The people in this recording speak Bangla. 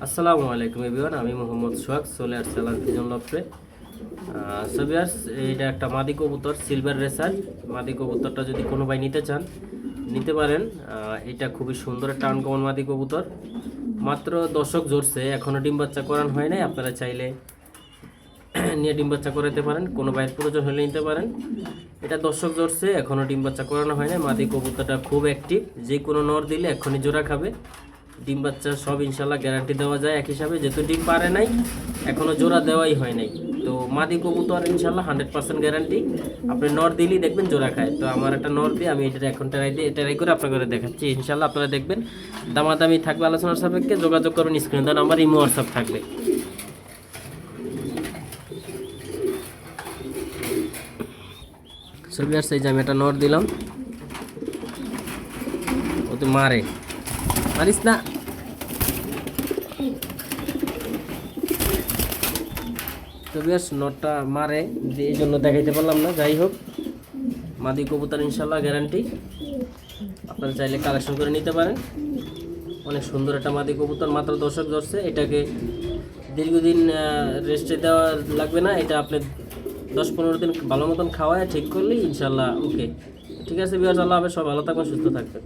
আসসালামু আলাইকুম এভরিওয়ান, আমি মোহাম্মদ সোহাগ চলে আসছিলাম ফিজন লফটে। সো ভিউয়ার্স, এইটা একটা মাদি কবুতর, সিলভার রেসার মাদি কবুতরটা যদি কোনো ভাই নিতে চান নিতে পারেন। এটা খুবই সুন্দর একটা আনকমন মাদি কবুতর, মাত্র দর্শক জোরছে, এখনও ডিম বাচ্চা করানো হয় নাই। আপনারা চাইলে নিয়ে ডিম বাচ্চা করাতে পারেন, কোনো ভাইয়ের প্রয়োজন হলে নিতে পারেন। এটা দর্শক জোরছে, এখনও ডিম বাচ্চা করানো হয় নাই। মাদি কবুতরটা খুব অ্যাক্টিভ, যে কোনো নর দিলে এখনই জোড়া খাবে। ডিম বাচ্চা সব ইনশাল্লাহ গ্যারান্টি দেওয়া যায় এক হিসাবে, যেহেতু ডিম পারে নাই এখনও জোড়া দেওয়াই হয় নাই। তো মাদি কবুতর ইনশাল্লাহ 100% গ্যারান্টি, আপনি নর দিলেই দেখবেন জোড়া খায়। তো আমার একটা নর দিয়ে আমি এটা এখন ট্রাই করে আপনাদের দেখাচ্ছি। ইনশাল্লাহ আপনারা দেখবেন দামাদামি থাকবে, আলোচনার সাপেক্ষে যোগাযোগ করবেন। স্ক্রিনে দেওয়া নাম্বার ইমো হোয়াটসঅ্যাপ থাকবে। সবিয়ার্স, এই যে আমি একটা নর দিলাম, ও তো মারিস না। তো বেশ নটটা মারে, এই জন্য দেখাইতে পারলাম না। যাই হোক, মাদি কবুতর ইনশাল্লাহ গ্যারান্টি, আপনারা চাইলে কালেকশন করে নিতে পারেন। অনেক সুন্দর একটা মাদি কবুতর, মাত্র দর্শক ধরছে। এটাকে দীর্ঘদিন রেস্টে দেওয়া লাগবে না, এটা আপনি 10-15 দিন ভালো মতন খাওয়ায় ঠিক করলেই ইনশাল্লাহ ওকে। ঠিক আছে ভিউয়ার্স, আল্লাহ হাফেজ, সব ভালো থাকবেন, সুস্থ থাকবেন।